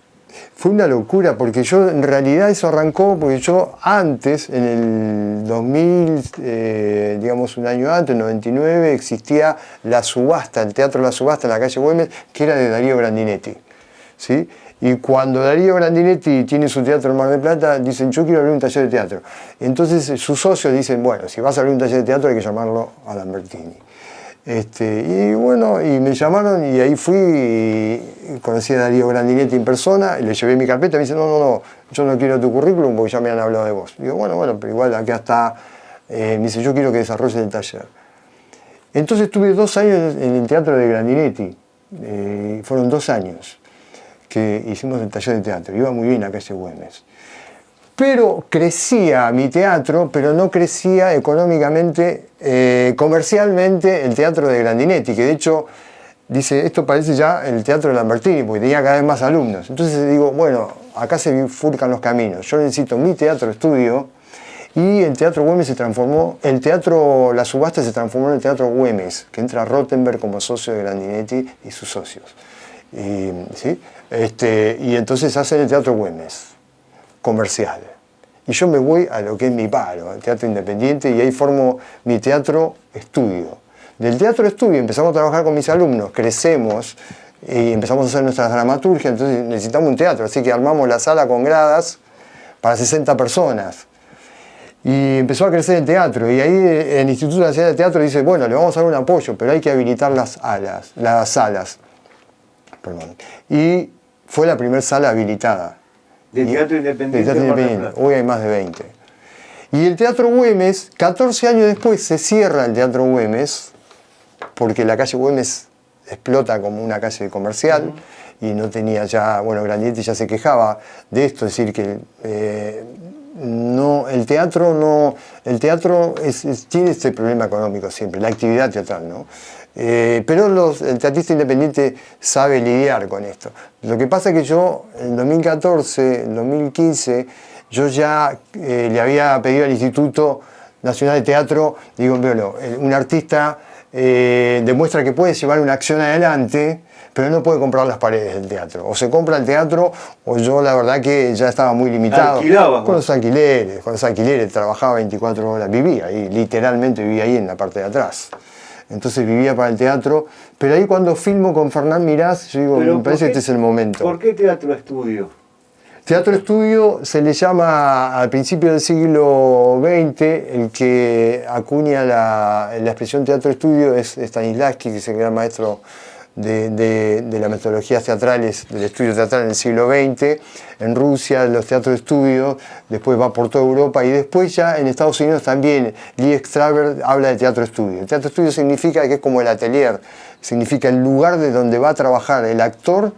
Fue una locura, porque yo en realidad eso arrancó porque yo antes, en el 2000, digamos un año antes, en 99, existía la subasta, el Teatro La Subasta en la calle Güemes, que era de Darío Grandinetti, ¿sí? Y cuando Darío Grandinetti tiene su teatro en Mar del Plata, dicen, yo quiero abrir un taller de teatro. Entonces sus socios dicen, bueno, si vas a abrir un taller de teatro hay que llamarlo a Lambertini. Y bueno, y me llamaron y ahí fui y conocí a Darío Grandinetti en persona y le llevé mi carpeta y me dice, no, yo no quiero tu currículum porque ya me han hablado de vos. Digo, bueno, pero igual acá está, me dice, yo quiero que desarrolles el taller. Entonces estuve 2 años en el teatro de Grandinetti, fueron 2 años que hicimos el taller de teatro, iba muy bien a calle Güemes. Pero crecía mi teatro, pero no crecía económicamente, comercialmente el teatro de Grandinetti, que de hecho dice, esto parece ya el teatro de Lambertini, porque tenía cada vez más alumnos. Entonces digo, bueno, acá se bifurcan los caminos, yo necesito mi teatro estudio, y el Teatro Güemes se transformó, La Subasta se transformó en el Teatro Güemes, que entra Rottenberg como socio de Grandinetti y sus socios. ¿Sí? Y entonces hacen el Teatro Güemes comercial. Y yo me voy a lo que es mi palo, al teatro independiente, y ahí formo mi teatro estudio. Del teatro estudio empezamos a trabajar con mis alumnos, crecemos y empezamos a hacer nuestras dramaturgias, entonces necesitamos un teatro, así que armamos la sala con gradas para 60 personas. Y empezó a crecer el teatro, y ahí el Instituto Nacional de Teatro dice, bueno, le vamos a dar un apoyo, pero hay que habilitar las salas. Perdón. Y fue la primera sala habilitada. De teatro independiente. De teatro independiente. Hoy hay más de 20. Y el Teatro Güemes, 14 años después, se cierra el Teatro Güemes, porque la calle Güemes explota como una calle comercial, y no tenía ya, bueno, Grandinetti ya se quejaba de esto, es decir, que el teatro tiene este problema económico siempre, la actividad teatral, ¿no? Pero el teatrista independiente sabe lidiar con esto. Lo que pasa es que yo, en 2014, en 2015, yo ya le había pedido al Instituto Nacional de Teatro, digo, bueno, un artista demuestra que puede llevar una acción adelante, pero no puede comprar las paredes del teatro. O se compra el teatro, o yo la verdad que ya estaba muy limitado. ¿Alquilabas? Con los alquileres, trabajaba 24 horas, vivía ahí, literalmente vivía ahí en la parte de atrás. Entonces vivía para el teatro, pero ahí cuando filmo con Fernán Mirás, yo digo, me parece que este es el momento. ¿Por qué teatro estudio? Teatro estudio se le llama al principio del siglo XX, el que acuña la expresión teatro estudio es Stanislavski, que es el gran maestro de las metodologías teatrales, del estudio teatral en el siglo XX, en Rusia, los teatros de estudio, después va por toda Europa y después ya en Estados Unidos también Lee Strasberg habla de teatro estudio. El teatro estudio significa que es como el atelier, significa el lugar de donde va a trabajar el actor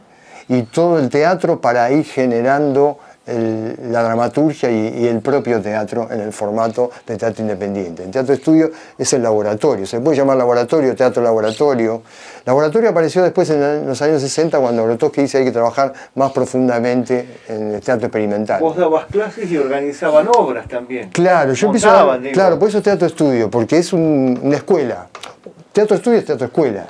y todo el teatro para ir generando la dramaturgia y el propio teatro en el formato de teatro independiente. El teatro estudio es el laboratorio, se puede llamar laboratorio, teatro laboratorio. Laboratorio apareció después en los años 60 cuando Grotowski dice que hay que trabajar más profundamente en el teatro experimental. Vos dabas clases y organizaban obras también. Claro, yo empiezo a... Claro, por eso teatro estudio, porque es una escuela. Teatro estudio es teatro escuela.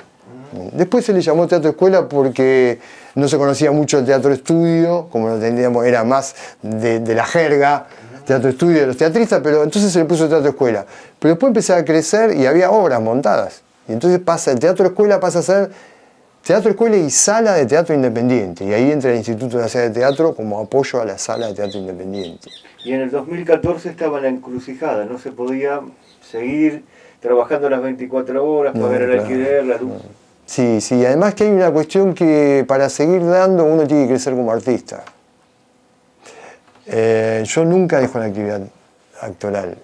Después se le llamó teatro escuela porque no se conocía mucho el teatro estudio, como lo entendíamos, era más de la jerga, teatro estudio de los teatristas, pero entonces se le puso teatro escuela. Pero después empecé a crecer y había obras montadas. Y entonces el teatro escuela pasa a ser teatro escuela y sala de teatro independiente. Y ahí entra el Instituto Nacional de Teatro como apoyo a la sala de teatro independiente. Y en el 2014 estaba en la encrucijada, no se podía seguir trabajando las 24 horas, pagar el alquiler, la luz. Sí, sí, además que hay una cuestión que para seguir dando uno tiene que crecer como artista. Yo nunca dejo la actividad actoral,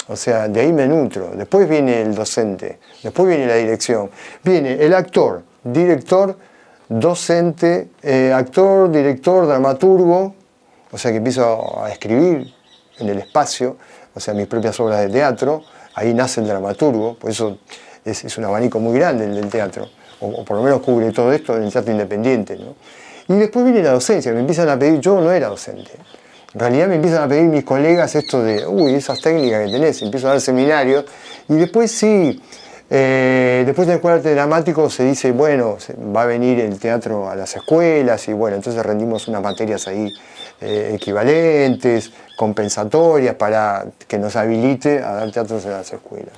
o sea, de ahí me nutro. Después viene el docente, después viene la dirección, viene el actor, director, docente, actor, director, dramaturgo, o sea que empiezo a escribir en el espacio, o sea, mis propias obras de teatro, ahí nace el dramaturgo, por eso es un abanico muy grande el del teatro, o por lo menos cubre todo esto en el teatro independiente, ¿no? Y después viene la docencia, me empiezan a pedir, yo no era docente, en realidad me empiezan a pedir mis colegas esto de, esas técnicas que tenés, empiezo a dar seminarios, y después sí, después del Escuela de Arte Dramático se dice, bueno, va a venir el teatro a las escuelas, y bueno, entonces rendimos unas materias ahí equivalentes, compensatorias, para que nos habilite a dar teatros en las escuelas.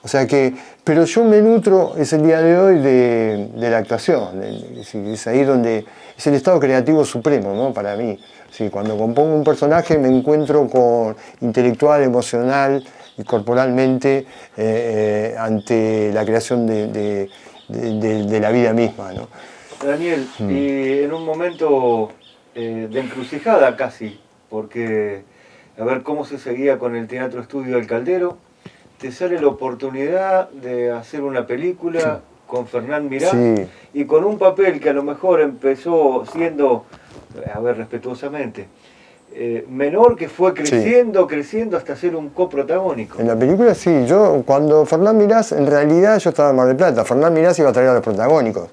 O sea que, pero yo me nutro, es el día de hoy, de la actuación. Es ahí donde es el estado creativo supremo, ¿no? Para mí. Sí, cuando compongo un personaje me encuentro con intelectual, emocional y corporalmente ante la creación de la vida misma, ¿no? Daniel, y en un momento de encrucijada casi, porque a ver cómo se seguía con el teatro estudio del Caldero, te sale la oportunidad de hacer una película con Fernán Mirás y con un papel que a lo mejor empezó siendo, a ver, respetuosamente, menor, que fue creciendo hasta ser un coprotagónico. En la película sí, yo cuando Fernán Mirás, en realidad yo estaba en Mar del Plata, Fernán Mirás iba a traer a los protagónicos.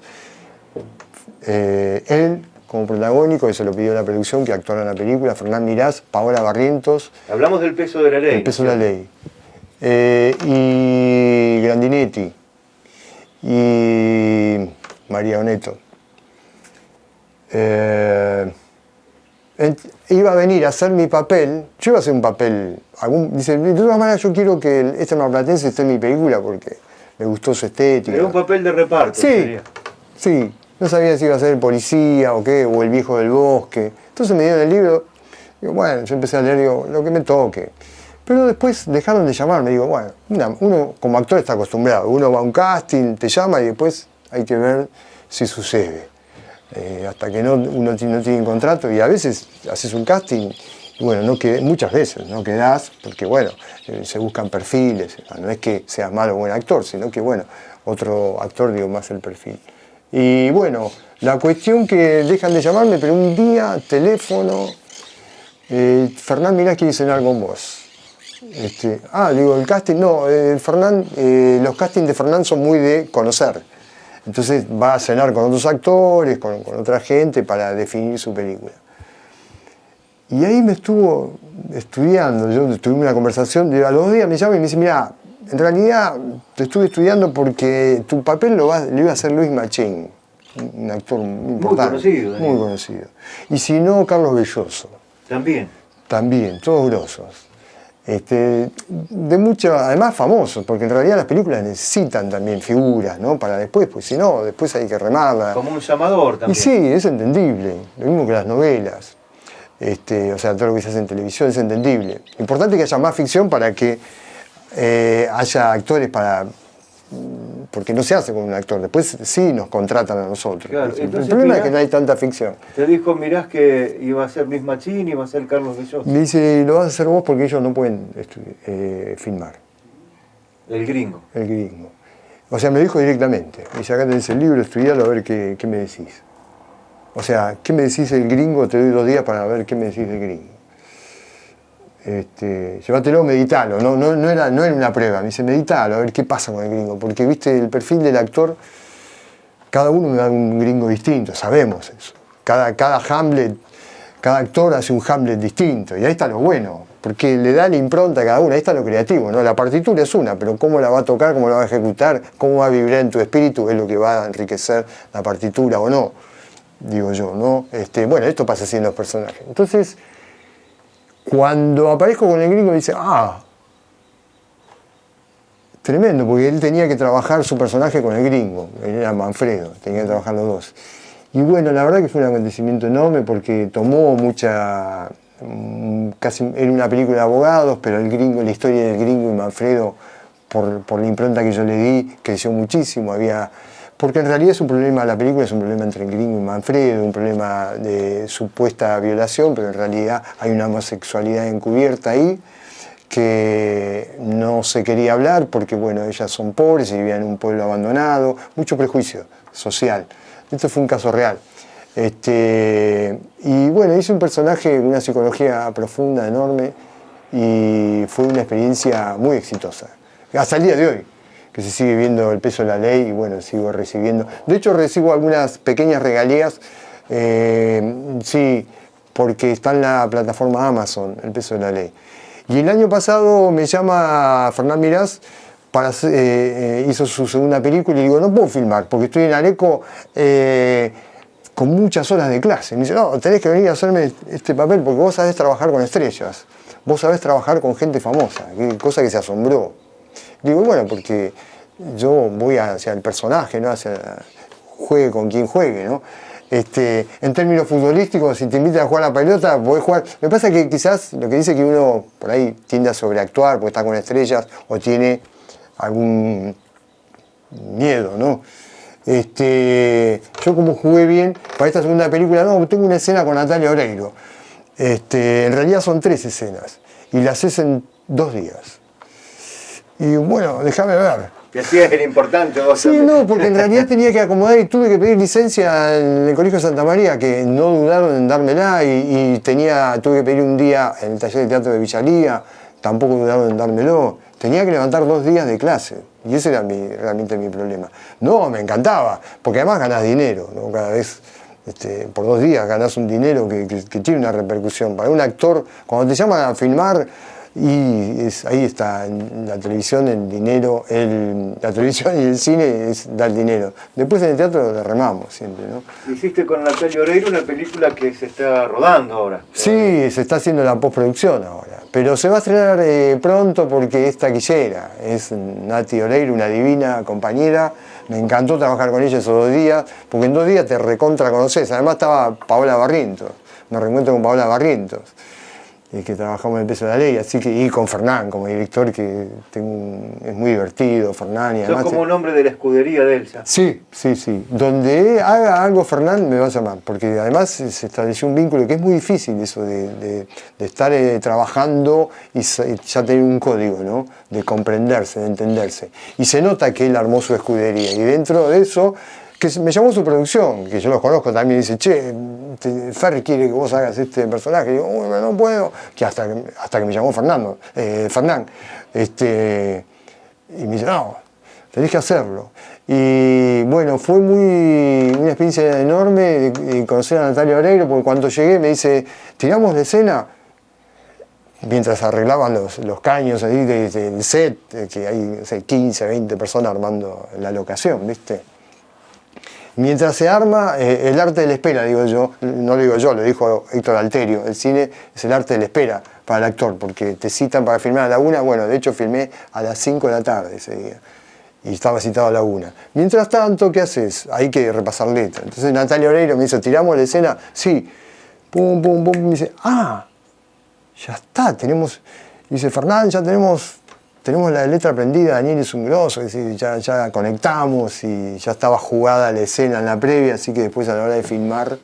Él como protagónico, que se lo pidió la producción, que actuara en la película, Fernán Mirás, Paola Barrientos. Hablamos del Peso de la Ley. El Peso de la Ley. Y Grandinetti y María Oneto. Iba a venir a hacer mi papel, yo iba a hacer un papel, dice, de todas maneras yo quiero que este marplatense esté en mi película porque me gustó su estética. Era un papel de reparto. Sí, sería. Sí, no sabía si iba a ser el policía o qué, o el viejo del bosque. Entonces me dieron el libro, digo, bueno, yo empecé a leer, digo, lo que me toque. Pero después dejaron de llamarme, digo, bueno, uno como actor está acostumbrado, uno va a un casting, te llama y después hay que ver si sucede. Hasta que uno no tiene contrato y a veces haces un casting y bueno, muchas veces no quedás porque bueno, se buscan perfiles, no es que seas malo o buen actor, sino que bueno, otro actor digo más el perfil. Y bueno, la cuestión que dejan de llamarme, pero un día, teléfono, Fernán Mirás quiere cenar con vos. Digo, el casting, no, los castings de Fernán son muy de conocer. Entonces va a cenar con otros actores, con otra gente para definir su película. Y ahí me estuvo estudiando, yo tuve una conversación, a los 2 días me llama y me dice, mira, en realidad te estuve estudiando porque tu papel lo iba a hacer Luis Machín, un actor muy importante. Muy conocido. Y si no, Carlos Belloso. También, todos grosos. Además famosos, porque en realidad las películas necesitan también figuras, ¿no? Para después, pues si no, después hay que remarla. Como un llamador también. Y sí, es entendible, lo mismo que las novelas. O sea, todo lo que se hace en televisión es entendible. Importante que haya más ficción para que haya actores para porque no se hace con un actor. Después sí nos contratan a nosotros. Claro, el problema es que no hay tanta ficción. Te dijo, mirás que iba a ser Miss Machín, iba a ser Carlos Belloso. Me dice, lo vas a hacer vos porque ellos no pueden filmar. El gringo. El gringo. O sea, me dijo directamente. Me dice, acá tenés el libro, estudialo a ver qué me decís. O sea, ¿qué me decís del gringo? Te doy 2 días para ver qué me decís del gringo. Llévatelo, meditalo. No era una prueba. Me dice, meditalo, a ver qué pasa con el gringo. Porque, viste, el perfil del actor, cada uno me da un gringo distinto, sabemos eso. Cada Hamlet, cada actor hace un Hamlet distinto. Y ahí está lo bueno, porque le da la impronta a cada uno. Ahí está lo creativo, ¿no? La partitura es una, pero cómo la va a tocar, cómo la va a ejecutar, cómo va a vibrar en tu espíritu, es lo que va a enriquecer la partitura o no, digo yo, ¿no? Bueno, esto pasa así en los personajes. Entonces, cuando aparezco con el gringo me dice, tremendo, porque él tenía que trabajar su personaje con el gringo, él era Manfredo, tenía que trabajar los dos. Y bueno, la verdad que fue un acontecimiento enorme porque tomó casi era una película de abogados, pero el gringo, la historia del gringo y Manfredo, por la impronta que yo le di, creció muchísimo, porque en realidad es un problema, la película es un problema entre el gringo y Manfredo, un problema de supuesta violación, pero en realidad hay una homosexualidad encubierta ahí que no se quería hablar porque, bueno, ellas son pobres y vivían en un pueblo abandonado, mucho prejuicio social. Esto fue un caso real. Y bueno, hice un personaje con una psicología profunda, enorme, y fue una experiencia muy exitosa, hasta el día de hoy, que se sigue viendo El peso de la ley y bueno, sigo recibiendo. De hecho, recibo algunas pequeñas regalías, sí, porque está en la plataforma Amazon, El peso de la ley. Y el año pasado me llama Fernán Mirás, hizo su segunda película y le digo, no puedo filmar porque estoy en Areco con muchas horas de clase. Me dice, no, tenés que venir a hacerme este papel porque vos sabés trabajar con estrellas, vos sabés trabajar con gente famosa, cosa que se asombró. Digo, bueno, porque yo voy hacia el personaje, ¿no? Juegue con quien juegue, ¿no? En términos futbolísticos, si te invitan a jugar a la pelota, podés jugar. Me pasa que quizás lo que dice que uno por ahí tiende a sobreactuar porque está con estrellas o tiene algún miedo, ¿no? Yo como jugué bien, para esta segunda película, no, tengo una escena con Natalia Oreiro. En realidad son 3 escenas y las haces en 2 días. Y bueno, déjame ver. Que así es el importante vos. Sí, también. No, porque en realidad tenía que acomodar y tuve que pedir licencia en el Colegio Santa María, que no dudaron en dármela, y tuve que pedir un día en el taller de teatro de Villalía, tampoco dudaron en dármelo. Tenía que levantar 2 días de clase, y ese era realmente mi problema. No, me encantaba, porque además ganás dinero, ¿no? Cada vez, por 2 días ganás un dinero que tiene una repercusión. Para un actor, cuando te llaman a filmar, y ahí está, en la televisión el dinero, la televisión y el cine da el dinero. Después en el teatro le remamos siempre, ¿no? Hiciste con Natalia Oreiro una película que se está rodando ahora. Sí, se está haciendo la postproducción ahora, pero se va a estrenar pronto porque es taquillera. Es Nati Oreiro, una divina compañera. Me encantó trabajar con ella esos 2 días, porque en 2 días te recontra conocés. Además estaba Paola Barrientos, me reencuentro con Paola Barrientos, que trabajamos en El peso de la ley, así que, y con Fernán como director, que es muy divertido, Fernán. Y además sos como un hombre de la escudería de Elsa. Sí. Donde haga algo Fernán me va a llamar, porque además se estableció un vínculo que es muy difícil eso de estar trabajando y ya tener un código, ¿no? De comprenderse, de entenderse. Y se nota que él armó su escudería, y dentro de eso, que me llamó su producción, que yo los conozco también, y dice, che, Fer quiere que vos hagas este personaje. Y digo, uy, no puedo. Que hasta que me llamó Fernán. Y me dice, no, tenés que hacerlo. Y bueno, fue una experiencia enorme de conocer a Natalia Oreiro, porque cuando llegué me dice, tiramos la escena, mientras arreglaban los caños ahí del set, que hay 15, 20 personas armando la locación, ¿viste? Mientras se arma, el arte de la espera, digo yo, no lo digo yo, lo dijo Héctor Alterio, el cine es el arte de la espera para el actor, porque te citan para filmar a la 1, bueno, de hecho filmé a las 5 de la tarde ese día, y estaba citado a la 1. Mientras tanto, ¿qué haces? Hay que repasar letras. Entonces Natalia Oreiro me dice, ¿tiramos la escena? Sí. Pum, pum, pum, me dice, ya está, dice Fernán, ya tenemos tenemos la letra aprendida, Daniel es un grosso, es decir, ya conectamos y ya estaba jugada la escena en la previa, así que después a la hora de filmar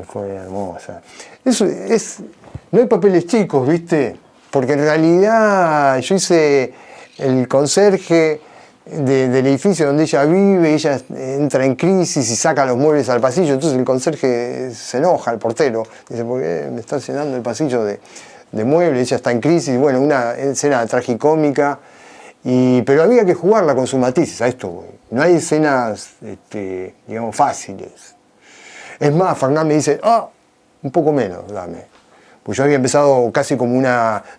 fue hermosa. No hay papeles chicos, ¿viste? Porque en realidad yo hice el conserje del edificio donde ella vive, ella entra en crisis y saca los muebles al pasillo, entonces el conserje se enoja, el portero, dice, ¿por qué me está llenando el pasillo de muebles? Ella está en crisis, bueno, una escena tragicómica, pero había que jugarla con sus matices, a esto voy. No hay escenas, digamos, fáciles. Es más, Fernán me dice, un poco menos, dame. Pues yo había empezado casi como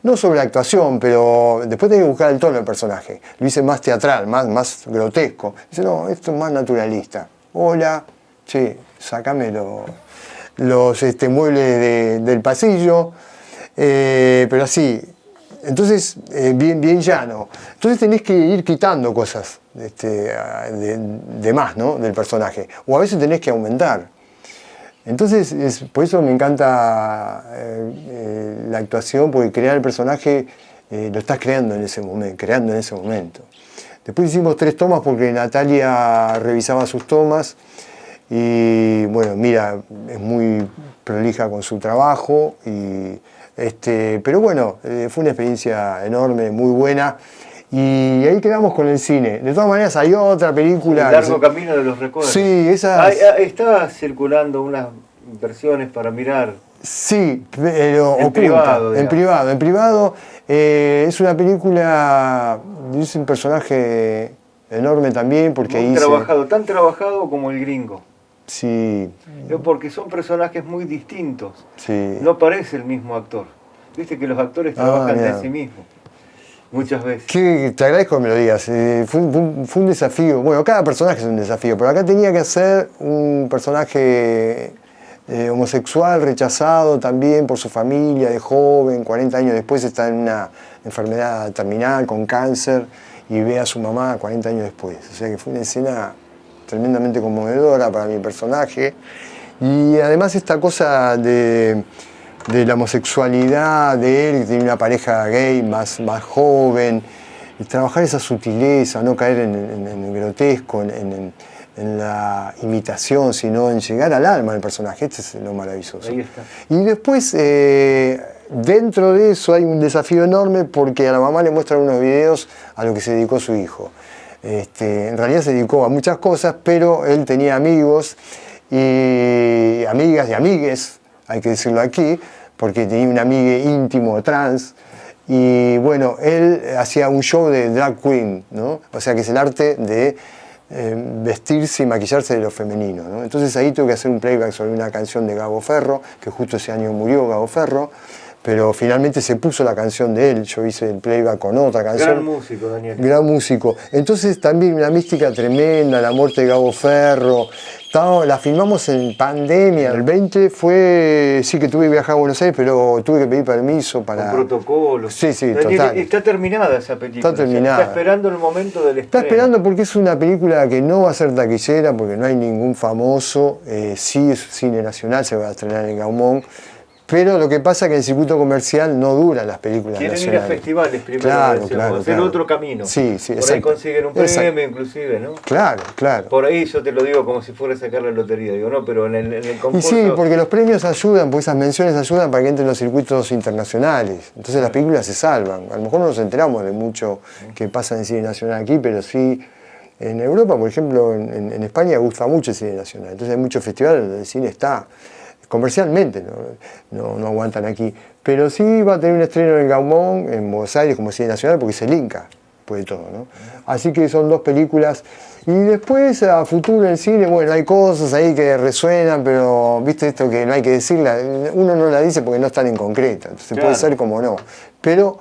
no sobreactuación, pero después tenía que buscar el tono del personaje. Lo hice más teatral, más grotesco. Dice, no, esto es más naturalista. Hola, che, sacame los muebles del pasillo, pero así. Entonces, bien llano. Entonces tenés que ir quitando cosas de más, ¿no? Del personaje. O a veces tenés que aumentar. Entonces, por eso me encanta la actuación, porque crear el personaje lo estás creando en ese momento. Después hicimos 3 tomas porque Natalia revisaba sus tomas y bueno, mira, es muy prolija con su trabajo, pero bueno, fue una experiencia enorme, muy buena. Y ahí quedamos con el cine. De todas maneras hay otra película... El largo camino de los recuerdos. Sí, esa... Está circulando unas versiones para mirar. Sí, pero en privado. En privado. Es una película... Es un personaje enorme también porque muy trabajado, tan trabajado como el gringo. Sí. Porque son personajes muy distintos. Sí. No parece el mismo actor. Viste que los actores trabajan de sí mismos. Muchas veces. Te agradezco que me lo digas. Fue un desafío. Bueno, cada personaje es un desafío, pero acá tenía que hacer un personaje homosexual, rechazado también por su familia, de joven, 40 años después está en una enfermedad terminal, con cáncer, y ve a su mamá 40 años después. O sea que fue una escena tremendamente conmovedora para mi personaje. Y además esta cosa de la homosexualidad de él, que tiene una pareja gay más joven, y trabajar esa sutileza, no caer en el grotesco, en la imitación, sino en llegar al alma del personaje. Este es lo maravilloso. Ahí está. Y después, dentro de eso hay un desafío enorme porque a la mamá le muestran unos videos a lo que se dedicó su hijo. En realidad se dedicó a muchas cosas, pero él tenía amigos y amigas y amigues, hay que decirlo aquí, porque tenía un amigue íntimo trans, y bueno, él hacía un show de drag queen, ¿no? O sea que es el arte de vestirse y maquillarse de lo femenino, ¿no? Entonces ahí tuve que hacer un playback sobre una canción de Gabo Ferro, que justo ese año murió Gabo Ferro, pero finalmente se puso la canción de él, yo hice el playback con otra canción. Gran músico, Daniel. Gran músico. Entonces también una mística tremenda, la muerte de Gabo Ferro. La filmamos en pandemia. El 20 fue, sí que tuve que viajar a Buenos Aires, pero tuve que pedir permiso para... Con protocolos. Sí, Daniel, total. Está terminada esa película. Está terminada. Está esperando el momento del estreno. Está esperando porque es una película que no va a ser taquillera, porque no hay ningún famoso. Sí es cine nacional, se va a estrenar en Gaumont. Pero lo que pasa es que en el circuito comercial no duran las películas nacionales. Quieren ir a festivales primero, claro, hacer otro camino. Sí, por exacto. ahí consiguen un premio inclusive, ¿no? Claro. Por ahí yo te lo digo como si fuera a sacar la lotería, digo, no, pero en el concurso... Y sí, porque los premios ayudan, porque esas menciones ayudan para que entren en los circuitos internacionales. Entonces las películas se salvan. A lo mejor no nos enteramos de mucho que pasa en el cine nacional aquí, pero sí en Europa, por ejemplo, en España gusta mucho el cine nacional. Entonces hay muchos festivales donde el cine está... Comercialmente no aguantan aquí, pero sí va a tener un estreno en Gaumont, en Buenos Aires, como cine nacional, porque es el Inca, puede todo, ¿no? Así que son 2 películas. Y después, a futuro en el cine, bueno, hay cosas ahí que resuenan, pero viste esto que no hay que decirla, uno no la dice porque no están en concreto, entonces puede ser como no. Pero,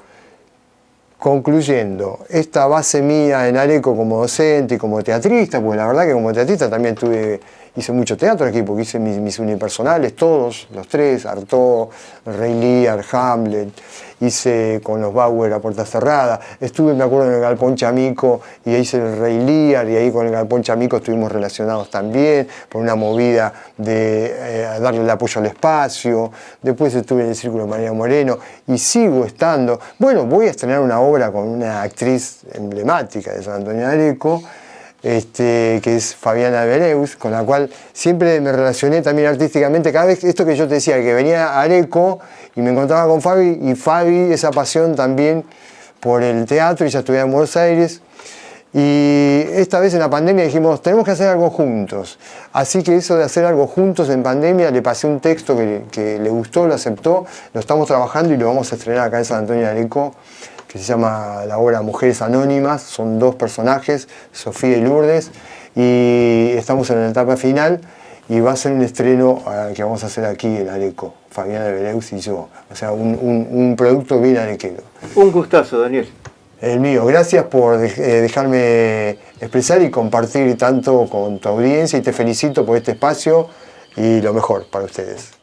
concluyendo, esta base mía en Areco como docente y como teatrista, porque la verdad que como teatrista también tuve hice mucho teatro aquí, porque hice mis unipersonales, todos, los tres, Artaud, Rey Lear, Hamlet, hice con los Bauer a puerta cerrada, estuve, me acuerdo, en el Galpón Chamico y hice el Rey Lear, y ahí con el Galpón Chamico estuvimos relacionados también, por una movida de darle el apoyo al espacio. Después estuve en el Círculo de María Moreno, y sigo estando. Bueno, voy a estrenar una obra con una actriz emblemática de San Antonio de Areco, que es Fabiana Beleus, con la cual siempre me relacioné también artísticamente. Cada vez, esto que yo te decía, que venía a Areco y me encontraba con Fabi, y Fabi, esa pasión también por el teatro, ella estudiaba en Buenos Aires, y esta vez en la pandemia dijimos, tenemos que hacer algo juntos. Así que eso de hacer algo juntos en pandemia, le pasé un texto que le gustó, lo aceptó, lo estamos trabajando y lo vamos a estrenar acá en San Antonio de Areco, que se llama la obra Mujeres Anónimas. Son dos personajes, Sofía y Lourdes, y estamos en la etapa final, y va a ser un estreno que vamos a hacer aquí en Areco, Fabiana Beleus y yo. O sea, un producto bien arequero. Un gustazo, Daniel. El mío. Gracias por dejarme expresar y compartir tanto con tu audiencia, y te felicito por este espacio y lo mejor para ustedes.